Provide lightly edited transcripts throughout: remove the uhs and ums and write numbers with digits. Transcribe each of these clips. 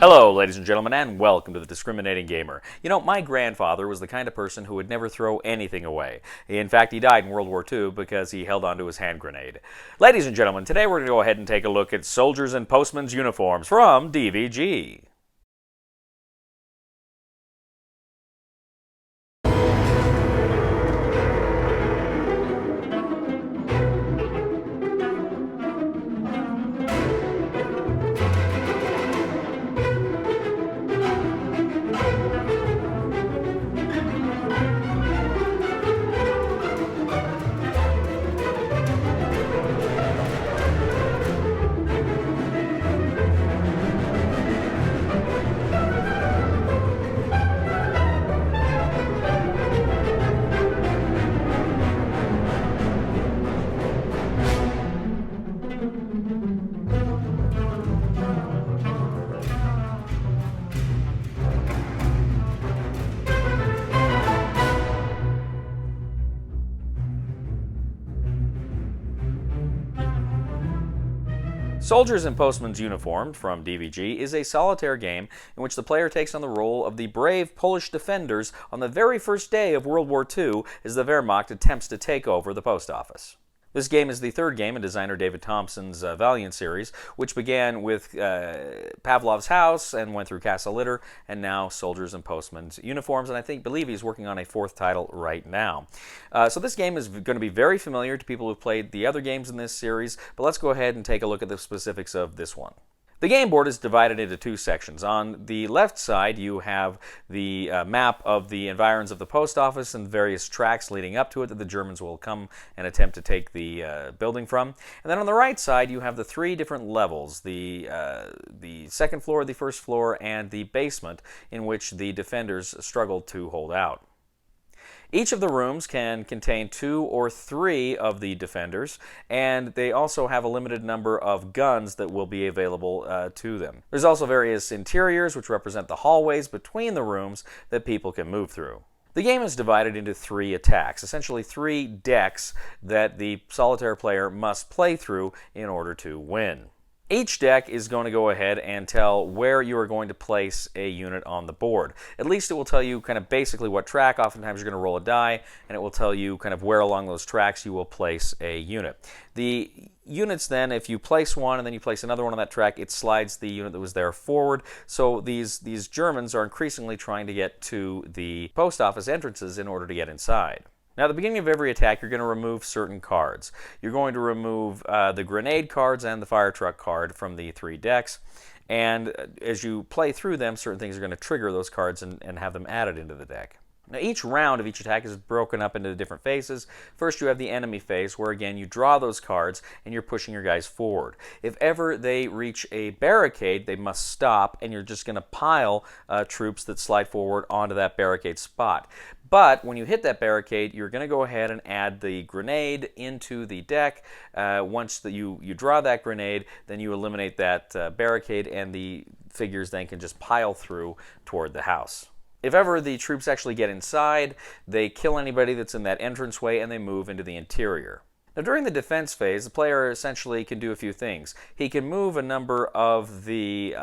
Hello, ladies and gentlemen, and welcome to the Discriminating Gamer. You know, my grandfather was the kind of person who would never throw anything away. In fact, he died in World War II because he held onto his hand grenade. Ladies and gentlemen, today we're going to go ahead and take a look at soldiers and postmen's uniforms from DVG. Soldiers and Postmen's Uniformed from DVG is a solitaire game in which the player takes on the role of the brave Polish defenders on the very first day of World War II as the Wehrmacht attempts to take over the post office. This game is the third game in designer David Thompson's Valiant series, which began with Pavlov's House and went through Castle Litter, and now Soldiers and Postmen's Uniforms, and believe he's working on a fourth title right now. So this game is going to be very familiar to people who've played the other games in this series, but let's go ahead and take a look at the specifics of this one. The game board is divided into two sections. On the left side, you have the map of the environs of the post office and various tracks leading up to it that the Germans will come and attempt to take the building from. And then on the right side, you have the three different levels, the second floor, the first floor, and the basement, in which the defenders struggle to hold out. Each of the rooms can contain 2 or 3 of the defenders, and they also have a limited number of guns that will be available to them. There's also various interiors, which represent the hallways between the rooms that people can move through. The game is divided into 3 attacks, essentially 3 decks that the solitaire player must play through in order to win. Each deck is going to go ahead and tell where you are going to place a unit on the board. At least it will tell you kind of basically what track. Oftentimes you're going to roll a die, and it will tell you kind of where along those tracks you will place a unit. The units then, if you place one and then you place another one on that track, it slides the unit that was there forward. So these Germans are increasingly trying to get to the post office entrances in order to get inside. Now, at the beginning of every attack, you're going to remove certain cards. You're going to remove the grenade cards and the fire truck card from the 3 decks. And as you play through them, certain things are going to trigger those cards and have them added into the deck. Now, each round of each attack is broken up into different phases. First, you have the enemy phase, where again you draw those cards and you're pushing your guys forward. If ever they reach a barricade, they must stop, and you're just going to pile troops that slide forward onto that barricade spot. But when you hit that barricade, you're going to go ahead and add the grenade into the deck. Once you draw that grenade, then you eliminate that barricade, and the figures then can just pile through toward the house. If ever the troops actually get inside, they kill anybody that's in that entranceway and they move into the interior. Now, during the defense phase, the player essentially can do a few things. He can move a number of the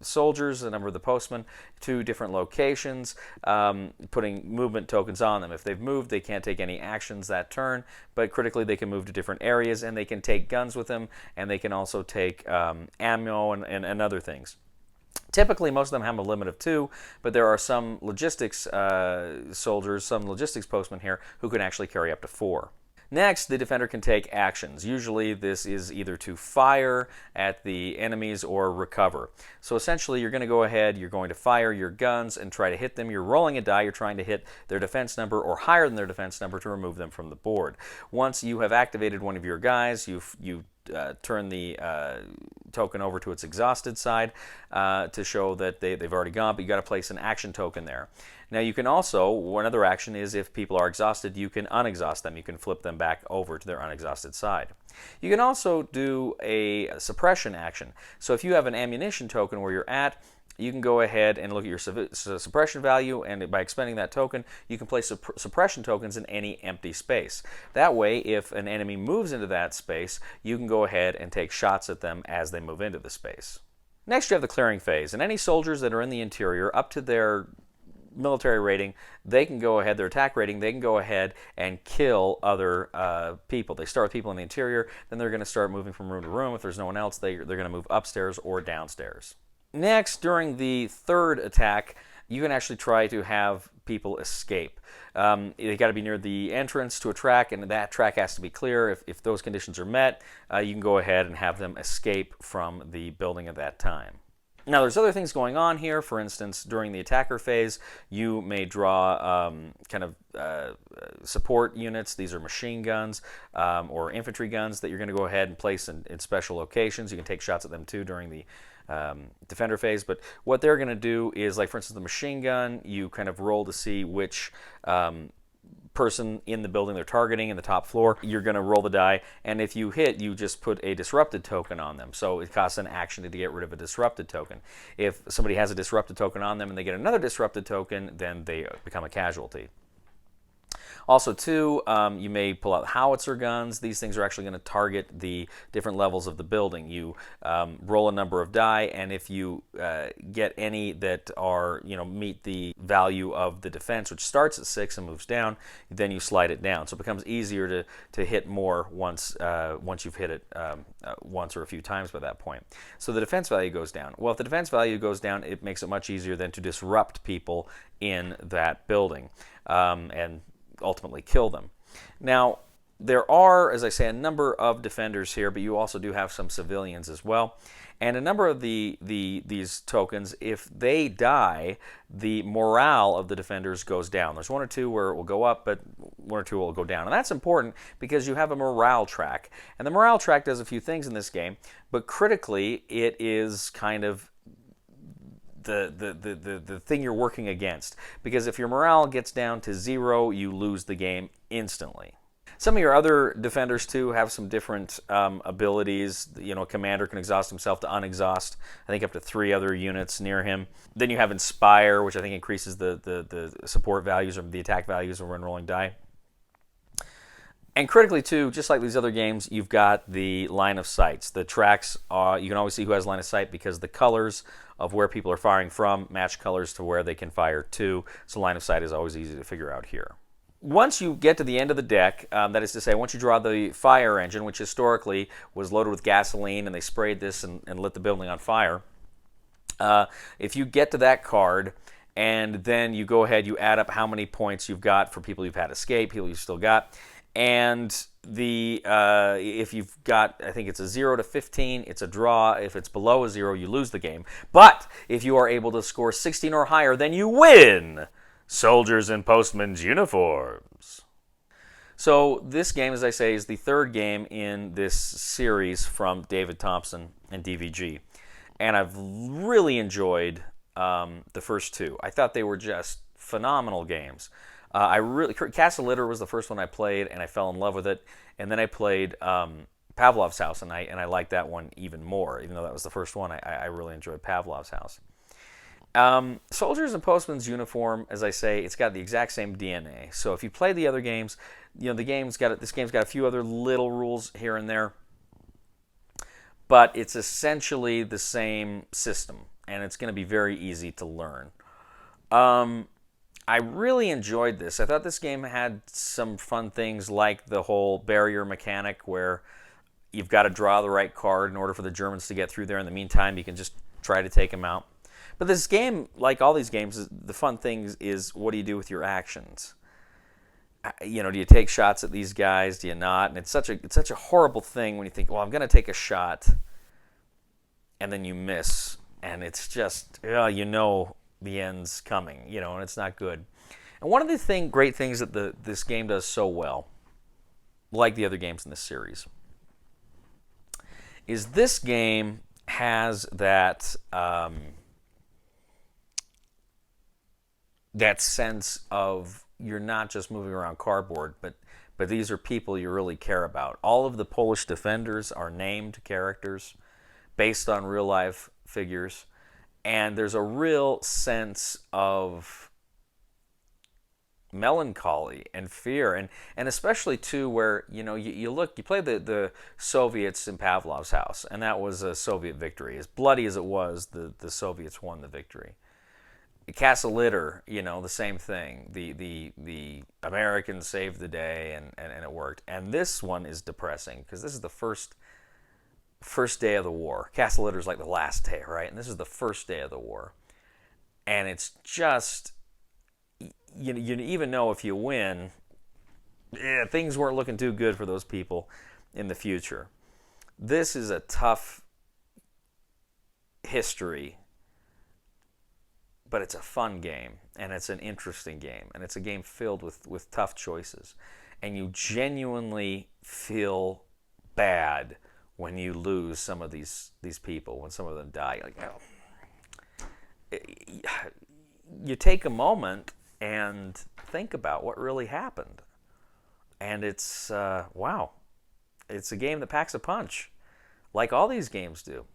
soldiers, a number of the postmen, to different locations, putting movement tokens on them. If they've moved, they can't take any actions that turn, but critically they can move to different areas, and they can take guns with them, and they can also take ammo and other things. Typically, most of them have a limit of 2, but there are some logistics soldiers, some logistics postmen here, who can actually carry up to 4. Next, the defender can take actions. Usually this is either to fire at the enemies or recover. So essentially you're going to go ahead, you're going to fire your guns and try to hit them. You're rolling a die, you're trying to hit their defense number or higher than their defense number to remove them from the board. Once you have activated one of your guys, you turn the token over to its exhausted side to show that they've already gone, but you've got to place an action token there. Now you can also, one other action is if people are exhausted, you can unexhaust them. You can flip them back over to their unexhausted side. You can also do a suppression action. So if you have an ammunition token where you're at, you can go ahead and look at your suppression value, and by expending that token, you can place suppression tokens in any empty space. That way, if an enemy moves into that space, you can go ahead and take shots at them as they move into the space. Next, you have the clearing phase, and any soldiers that are in the interior, up to their military rating, they can go ahead, their attack rating, they can go ahead and kill other people. They start with people in the interior, then they're going to start moving from room to room. If there's no one else, they're going to move upstairs or downstairs. Next, during the third attack, you can actually try to have people escape. They got to be near the entrance to a track, and that track has to be clear. If those conditions are met, you can go ahead and have them escape from the building at that time. Now, there's other things going on here. For instance, during the attacker phase, you may draw support units. These are machine guns or infantry guns that you're going to go ahead and place in special locations. You can take shots at them too during the defender phase. But what they're going to do is, like for instance, the machine gun, you kind of roll to see which person in the building they're targeting in the top floor. You're going to roll the die, and if you hit, you just put a disrupted token on them. So it costs an action to get rid of a disrupted token. If somebody has a disrupted token on them and they get another disrupted token, then they become a casualty. Also, too, you may pull out howitzer guns. These things are actually going to target the different levels of the building. You roll a number of die, and if you get any that are, meet the value of the defense, which starts at 6 and moves down, then you slide it down. So it becomes easier to hit more once you've hit it once or a few times by that point. So the defense value goes down. Well, if the defense value goes down, it makes it much easier then to disrupt people in that building and ultimately kill them. Now, there are, as I say, a number of defenders here, but you also do have some civilians as well. And a number of these tokens, if they die, the morale of the defenders goes down. There's one or two where it will go up, but one or two will go down. And that's important because you have a morale track. And the morale track does a few things in this game, but critically, it is kind of the thing you're working against, because if your morale gets down to 0, you lose the game instantly. Some of your other defenders too have some different abilities. A commander can exhaust himself to unexhaust, I think up to 3 other units near him. Then you have Inspire, which I think increases the support values or the attack values when rolling die. And critically, too, just like these other games, you've got the line of sights. The tracks, you can always see who has line of sight because the colors of where people are firing from match colors to where they can fire to. So line of sight is always easy to figure out here. Once you get to the end of the deck, that is to say, once you draw the fire engine, which historically was loaded with gasoline and they sprayed this and lit the building on fire, if you get to that card, and then you go ahead, you add up how many points you've got for people you've had escape, people you've still got, and if you've got, I think it's a 0 to 15, it's a draw. If it's below a 0, you lose the game. But if you are able to score 16 or higher, then you win soldiers in postmen's uniforms. So this game, as I say, is the third game in this series from David Thompson and DVG. And I've really enjoyed the first 2. I thought they were just phenomenal games. Castle Litter was the first one I played, and I fell in love with it. And then I played Pavlov's House, and I liked that one even more. Even though that was the first one, I really enjoyed Pavlov's House. Soldiers in Postmen's Uniform, as I say, it's got the exact same DNA. So if you play the other games, this game's got a few other little rules here and there, but it's essentially the same system, and it's going to be very easy to learn. I really enjoyed this. I thought this game had some fun things like the whole barrier mechanic where you've got to draw the right card in order for the Germans to get through there. In the meantime, you can just try to take them out. But this game, like all these games, the fun thing is what do you do with your actions? Do you take shots at these guys? Do you not? And it's such a horrible thing when you think, well, I'm going to take a shot, and then you miss, and it's just, the end's coming, and it's not good. And one of the great things that this game does so well, like the other games in this series, is this game has that sense of you're not just moving around cardboard, but these are people you really care about. All of the Polish defenders are named characters based on real life figures. And there's a real sense of melancholy and fear, and especially too where you play the Soviets in Pavlov's house, and that was a Soviet victory. As bloody as it was, the Soviets won the victory. Castle Litter, the same thing. The Americans saved the day, and it worked. And this one is depressing because this is the first day of the war. Castle Litter is like the last day, right? And this is the first day of the war, and it's just you even know if you win, things weren't looking too good for those people in the future. This is a tough history, but it's a fun game, and it's an interesting game, and it's a game filled with tough choices. And you genuinely feel bad when you lose some of these people, when some of them die. Like, you take a moment and think about what really happened. And it's, wow. It's a game that packs a punch, like all these games do.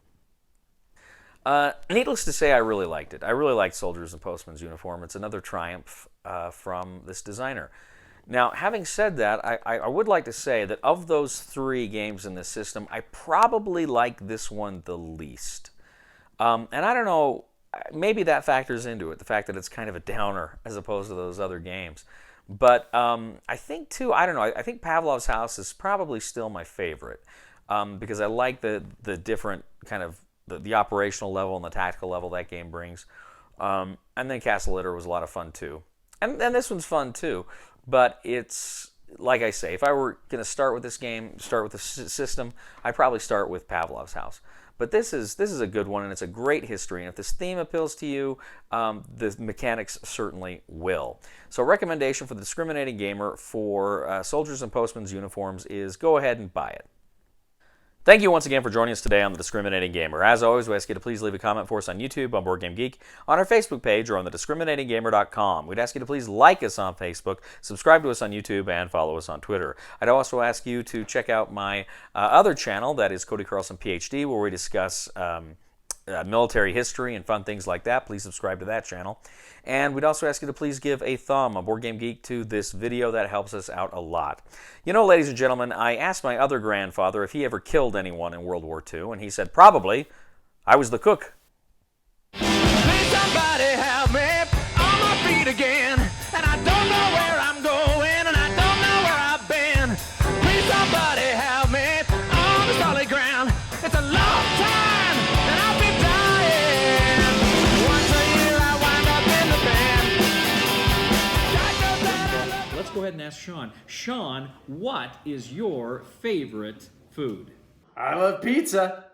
Needless to say, I really liked it. I really liked Soldiers and Postmen's Uniform. It's another triumph from this designer. Now, having said that, I would like to say that of those 3 games in this system, I probably like this one the least. And I don't know, maybe that factors into it, the fact that it's kind of a downer as opposed to those other games. But I think, too, I don't know, I think Pavlov's House is probably still my favorite because I like the different kind of the operational level and the tactical level that game brings. And then Castle Litter was a lot of fun, too. And this one's fun, too. But it's, like I say, if I were going to start with this game, start with the system, I'd probably start with Pavlov's House. But this is a good one, and it's a great history. And if this theme appeals to you, the mechanics certainly will. So a recommendation for the discriminating gamer for Soldiers and Postmen's Uniforms is go ahead and buy it. Thank you once again for joining us today on The Discriminating Gamer. As always, we ask you to please leave a comment for us on YouTube, on Board Game Geek, on our Facebook page, or on thediscriminatinggamer.com. We'd ask you to please like us on Facebook, subscribe to us on YouTube, and follow us on Twitter. I'd also ask you to check out my other channel, that is Cody Carlson, PhD, where we discuss military history and fun things like that. Please subscribe to that channel. And we'd also ask you to please give a thumb on Board Game Geek to this video. That helps us out a lot. You know, ladies and gentlemen, I asked my other grandfather if he ever killed anyone in World War II, and he said, probably. I was the cook. Please somebody help me on my feet again, and I don't know where I'm going, and I don't know where I've been. Please somebody help me on the solid ground. It's a long time, and I'll be dying. Once a year I wind up in the band. Let's go ahead and ask Sean. Sean, what is your favorite food? I love pizza.